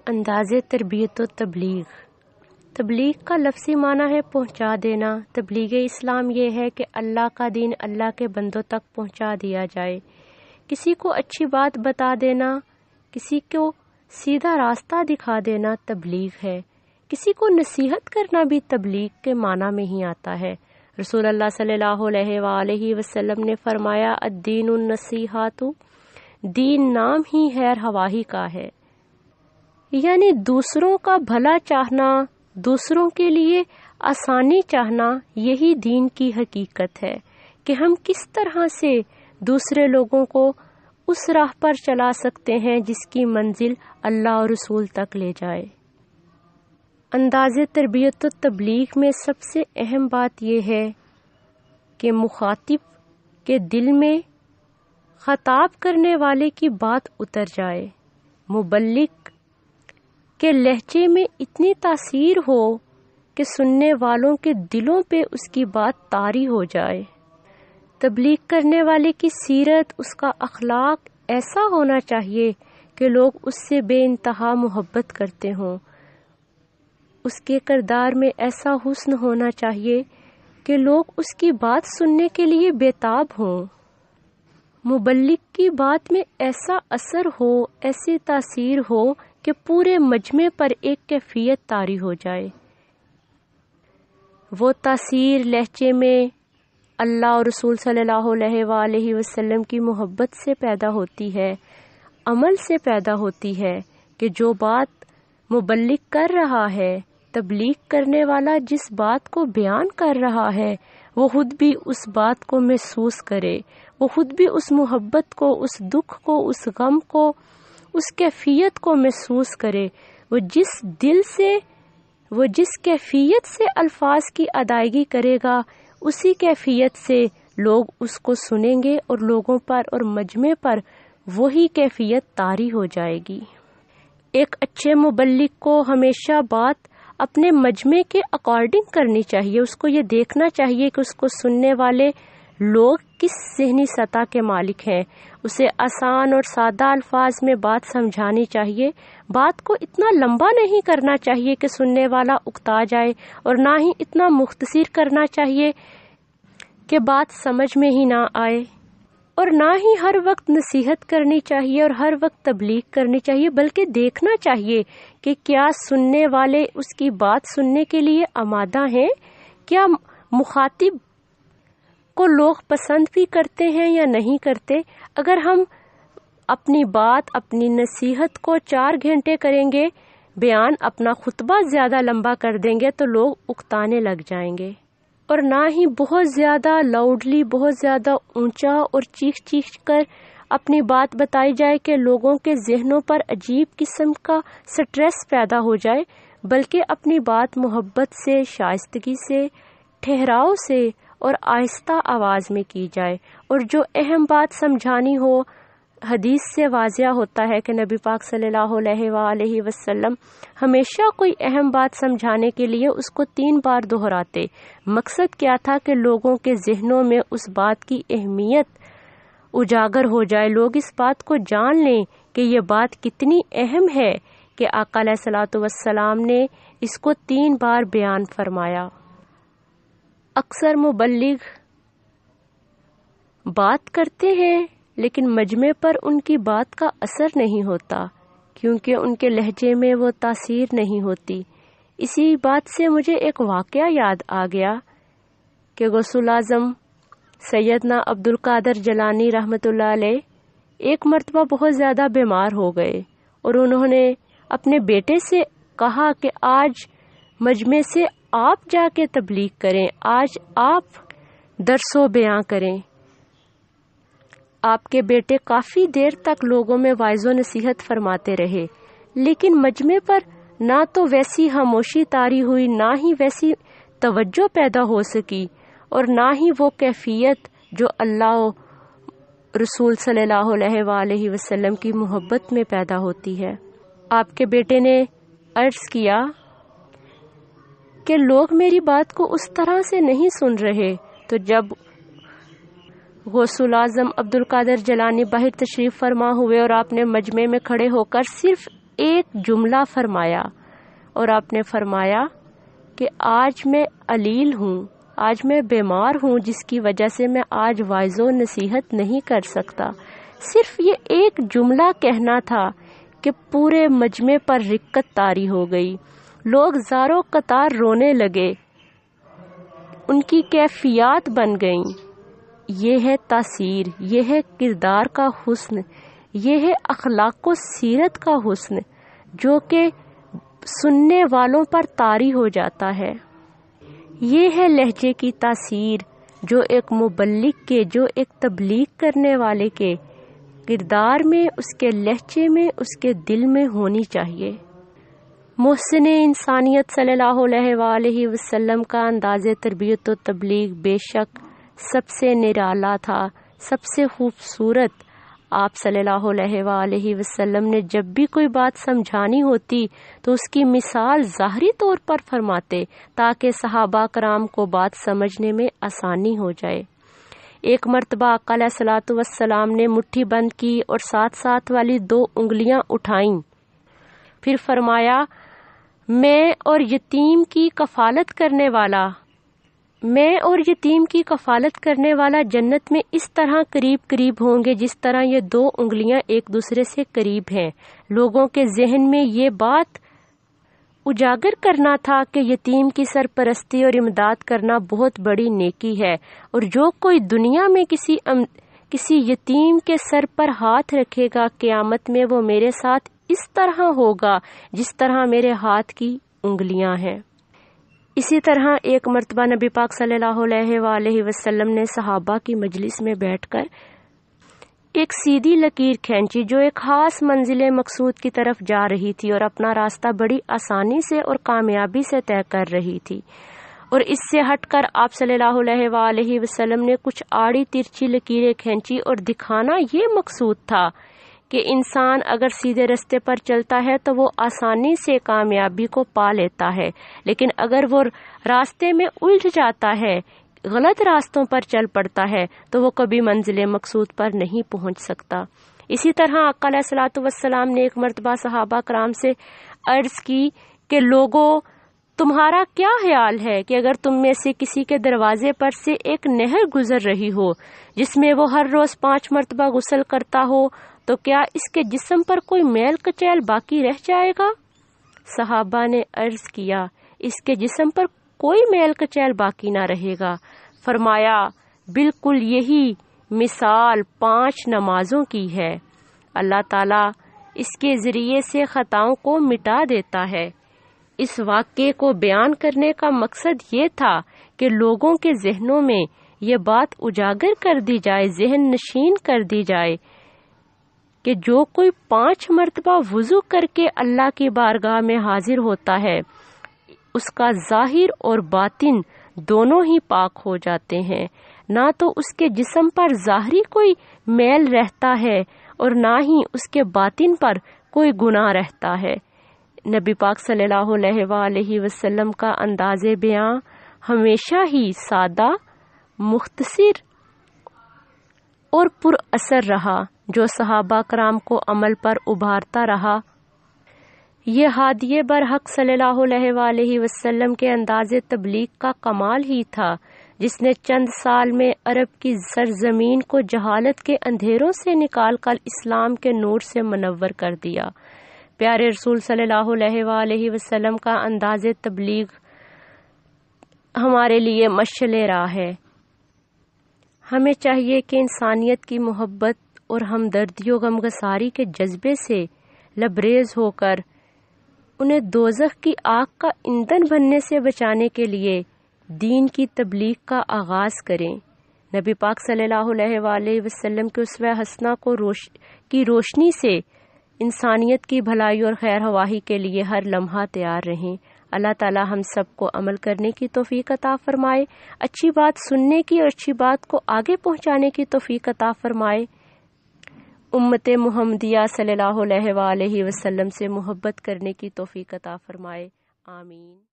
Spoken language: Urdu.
انداز تربیت و تبلیغ۔ تبلیغ کا لفظی معنی ہے پہنچا دینا۔ تبلیغ اسلام یہ ہے کہ اللہ کا دین اللہ کے بندوں تک پہنچا دیا جائے۔ کسی کو اچھی بات بتا دینا، کسی کو سیدھا راستہ دکھا دینا تبلیغ ہے۔ کسی کو نصیحت کرنا بھی تبلیغ کے معنی میں ہی آتا ہے۔ رسول اللہ صلی اللہ علیہ وآلہ وسلم نے فرمایا الدین النصیحۃ، دین نام ہی خیر خواہی کا ہے، یعنی دوسروں کا بھلا چاہنا، دوسروں کے لیے آسانی چاہنا، یہی دین کی حقیقت ہے کہ ہم کس طرح سے دوسرے لوگوں کو اس راہ پر چلا سکتے ہیں جس کی منزل اللہ اور رسول تک لے جائے۔ انداز تربیت و تبلیغ میں سب سے اہم بات یہ ہے کہ مخاطب کے دل میں خطاب کرنے والے کی بات اتر جائے، مبلغ کے لہجے میں اتنی تاثیر ہو کہ سننے والوں کے دلوں پہ اس کی بات طاری ہو جائے۔ تبلیغ کرنے والے کی سیرت، اس کا اخلاق ایسا ہونا چاہیے کہ لوگ اس سے بے انتہا محبت کرتے ہوں۔ اس کے کردار میں ایسا حسن ہونا چاہیے کہ لوگ اس کی بات سننے کے لیے بےتاب ہوں۔ مبلغ کی بات میں ایسا اثر ہو، ایسی تاثیر ہو کہ پورے مجمع پر ایک کیفیت طاری ہو جائے۔ وہ تاثیر لہجے میں اللہ اور رسول صلی اللہ علیہ وآلہ وسلم کی محبت سے پیدا ہوتی ہے، عمل سے پیدا ہوتی ہے کہ جو بات مبلغ کر رہا ہے، تبلیغ کرنے والا جس بات کو بیان کر رہا ہے، وہ خود بھی اس بات کو محسوس کرے، وہ خود بھی اس محبت کو، اس دکھ کو، اس غم کو، اس کیفیت کو محسوس کرے۔ وہ جس کیفیت سے الفاظ کی ادائیگی کرے گا، اسی کیفیت سے لوگ اس کو سنیں گے اور لوگوں پر اور مجمع پر وہی کیفیت طاری ہو جائے گی۔ ایک اچھے مبلغ کو ہمیشہ بات اپنے مجمع کے اکارڈنگ کرنی چاہیے۔ اس کو یہ دیکھنا چاہیے کہ اس کو سننے والے لوگ کس ذہنی سطح کے مالک ہیں۔ اسے آسان اور سادہ الفاظ میں بات سمجھانی چاہیے۔ بات کو اتنا لمبا نہیں کرنا چاہیے کہ سننے والا اکتا جائے، اور نہ ہی اتنا مختصر کرنا چاہیے کہ بات سمجھ میں ہی نہ آئے، اور نہ ہی ہر وقت نصیحت کرنی چاہیے اور ہر وقت تبلیغ کرنی چاہیے، بلکہ دیکھنا چاہیے کہ کیا سننے والے اس کی بات سننے کے لیے آمادہ ہیں، کیا مخاطب کو لوگ پسند بھی کرتے ہیں یا نہیں کرتے۔ اگر ہم اپنی بات، اپنی نصیحت کو 4 گھنٹے کریں گے بیان، اپنا خطبہ زیادہ لمبا کر دیں گے تو لوگ اکتانے لگ جائیں گے، اور نہ ہی بہت زیادہ لاؤڈلی، بہت زیادہ اونچا اور چیخ کر اپنی بات بتائی جائے کہ لوگوں کے ذہنوں پر عجیب قسم کا سٹریس پیدا ہو جائے، بلکہ اپنی بات محبت سے، شائستگی سے، ٹھہراؤ سے اور آہستہ آواز میں کی جائے۔ اور جو اہم بات سمجھانی ہو، حدیث سے واضح ہوتا ہے کہ نبی پاک صلی اللہ علیہ وآلہ وسلم ہمیشہ کوئی اہم بات سمجھانے کے لیے اس کو 3 بار دہراتے۔ مقصد کیا تھا کہ لوگوں کے ذہنوں میں اس بات کی اہمیت اجاگر ہو جائے، لوگ اس بات کو جان لیں کہ یہ بات کتنی اہم ہے کہ آقا علیہ الصلوۃ والسلام نے اس کو 3 بار بیان فرمایا۔ اکثر مبلغ بات کرتے ہیں لیکن مجمع پر ان کی بات کا اثر نہیں ہوتا، کیونکہ ان کے لہجے میں وہ تاثیر نہیں ہوتی۔ اسی بات سے مجھے ایک واقعہ یاد آ گیا کہ غوث الاعظم سیدنا عبد القادر جیلانی رحمۃ اللہ علیہ ایک مرتبہ بہت زیادہ بیمار ہو گئے، اور انہوں نے اپنے بیٹے سے کہا کہ آج مجمع سے آپ جا کے تبلیغ کریں، آج آپ درس و بیان کریں۔ آپ کے بیٹے کافی دیر تک لوگوں میں واعظ و نصیحت فرماتے رہے، لیکن مجمع پر نہ تو ویسی خاموشی طاری ہوئی، نہ ہی ویسی توجہ پیدا ہو سکی، اور نہ ہی وہ کیفیت جو اللہ رسول صلی اللہ علیہ وآلہ وسلم کی محبت میں پیدا ہوتی ہے۔ آپ کے بیٹے نے عرض کیا کہ لوگ میری بات کو اس طرح سے نہیں سن رہے۔ تو جب غوث الاعظم عبد القادر جیلانی باہر تشریف فرما ہوئے اور آپ نے مجمع میں کھڑے ہو کر صرف ایک جملہ فرمایا، اور آپ نے فرمایا کہ آج میں علیل ہوں، آج میں بیمار ہوں، جس کی وجہ سے میں آج واعظ و نصیحت نہیں کر سکتا۔ صرف یہ ایک جملہ کہنا تھا کہ پورے مجمع پر رکت طاری ہو گئی، لوگ زاروں قطار رونے لگے، ان کی کیفیات بن گئیں۔ یہ ہے تاثیر، یہ ہے کردار کا حسن، یہ ہے اخلاق و سیرت کا حسن، جو کہ سننے والوں پر طاری ہو جاتا ہے۔ یہ ہے لہجے کی تاثیر، جو ایک مبلغ کے، جو ایک تبلیغ کرنے والے کے کردار میں، اس کے لہجے میں، اس کے دل میں ہونی چاہیے۔ محسن انسانیت صلی اللہ علیہ وآلہ وسلم کا انداز تربیت و تبلیغ بے شک سب سے نرالا تھا، سب سے خوبصورت۔ آپ صلی اللہ علیہ وآلہ وسلم نے جب بھی کوئی بات سمجھانی ہوتی تو اس کی مثال ظاہری طور پر فرماتے تاکہ صحابہ کرام کو بات سمجھنے میں آسانی ہو جائے۔ ایک مرتبہ آقا علیہ الصلوۃ والسلام نے مٹھی بند کی اور ساتھ ساتھ والی 2 انگلیاں اٹھائیں، پھر فرمایا، میں اور یتیم کی کفالت کرنے والا جنت میں اس طرح قریب ہوں گے جس طرح یہ 2 انگلیاں ایک دوسرے سے قریب ہیں۔ لوگوں کے ذہن میں یہ بات اجاگر کرنا تھا کہ یتیم کی سرپرستی اور امداد کرنا بہت بڑی نیکی ہے، اور جو کوئی دنیا میں کسی یتیم کے سر پر ہاتھ رکھے گا، قیامت میں وہ میرے ساتھ اس طرح ہوگا جس طرح میرے ہاتھ کی انگلیاں ہیں۔ اسی طرح ایک مرتبہ نبی پاک صلی اللہ علیہ وآلہ وسلم نے صحابہ کی مجلس میں بیٹھ کر ایک سیدھی لکیر کھینچی جو ایک خاص منزل مقصود کی طرف جا رہی تھی اور اپنا راستہ بڑی آسانی سے اور کامیابی سے طے کر رہی تھی، اور اس سے ہٹ کر آپ صلی اللہ علیہ وآلہ وسلم نے کچھ آڑی ترچھی لکیریں کھینچی، اور دکھانا یہ مقصود تھا کہ انسان اگر سیدھے راستے پر چلتا ہے تو وہ آسانی سے کامیابی کو پا لیتا ہے، لیکن اگر وہ راستے میں الجھ جاتا ہے، غلط راستوں پر چل پڑتا ہے، تو وہ کبھی منزل مقصود پر نہیں پہنچ سکتا۔ اسی طرح آقا علیہ الصلوۃ والسلام نے ایک مرتبہ صحابہ کرام سے عرض کی کہ لوگوں، تمہارا کیا خیال ہے کہ اگر تم میں سے کسی کے دروازے پر سے ایک نہر گزر رہی ہو جس میں وہ ہر روز 5 مرتبہ غسل کرتا ہو، تو کیا اس کے جسم پر کوئی میل کچیل باقی رہ جائے گا؟ صحابہ نے عرض کیا، اس کے جسم پر کوئی میل کچیل باقی نہ رہے گا۔ فرمایا، بالکل یہی مثال 5 نمازوں کی ہے، اللہ تعالیٰ اس کے ذریعے سے خطاؤں کو مٹا دیتا ہے۔ اس واقعے کو بیان کرنے کا مقصد یہ تھا کہ لوگوں کے ذہنوں میں یہ بات اجاگر کر دی جائے، ذہن نشین کر دی جائے کہ جو کوئی 5 مرتبہ وضو کر کے اللہ کی بارگاہ میں حاضر ہوتا ہے، اس کا ظاہر اور باطن دونوں ہی پاک ہو جاتے ہیں، نہ تو اس کے جسم پر ظاہری کوئی میل رہتا ہے اور نہ ہی اس کے باطن پر کوئی گناہ رہتا ہے۔ نبی پاک صلی اللہ علیہ وآلہ وسلم کا انداز بیاں ہمیشہ ہی سادہ، مختصر اور پر اثر رہا، جو صحابہ کرام کو عمل پر ابھارتا رہا۔ یہ ہادی برحق صلی اللہ علیہ وآلہ وسلم کے انداز تبلیغ کا کمال ہی تھا، جس نے چند سال میں عرب کی سرزمین کو جہالت کے اندھیروں سے نکال کر اسلام کے نور سے منور کر دیا۔ پیارے رسول صلی اللہ علیہ وآلہ وسلم کا انداز تبلیغ ہمارے لیے مشعل راہ ہے۔ ہمیں چاہیے کہ انسانیت کی محبت اور ہمدردی و غمگساری کے جذبے سے لبریز ہو کر انہیں دوزخ کی آگ کا ایندھن بننے سے بچانے کے لیے دین کی تبلیغ کا آغاز کریں۔ نبی پاک صلی اللہ علیہ وآلہ وسلم کے اسوہ حسنہ کی روشنی سے انسانیت کی بھلائی اور خیر خواہی کے لیے ہر لمحہ تیار رہیں۔ اللہ تعالی ہم سب کو عمل کرنے کی توفیق عطا فرمائے، اچھی بات سننے کی اور اچھی بات کو آگے پہنچانے کی توفیق عطا فرمائے، امت محمدیہ صلی اللہ علیہ وآلہ وسلم سے محبت کرنے کی توفیق عطا فرمائے، آمین۔